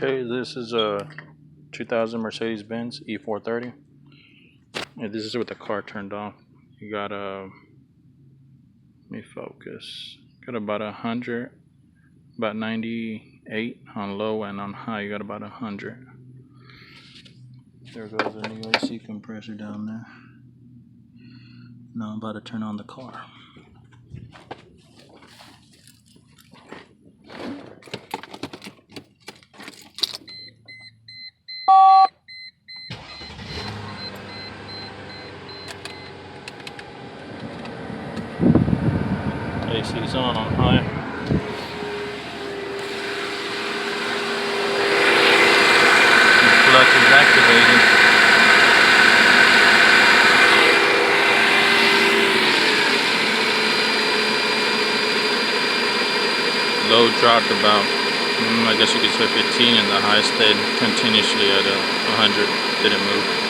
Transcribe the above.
Okay, this is a 2000 Mercedes-Benz E430. And this is with the car turned off. You got let me focus. Got about 100, about 98 on low, and on high you got about 100. There goes the new AC compressor down there. Now I'm about to turn on the car. AC's on high. Clutch is activated. Low dropped about, I guess you could say 15, and the high stayed continuously at 100. Didn't move.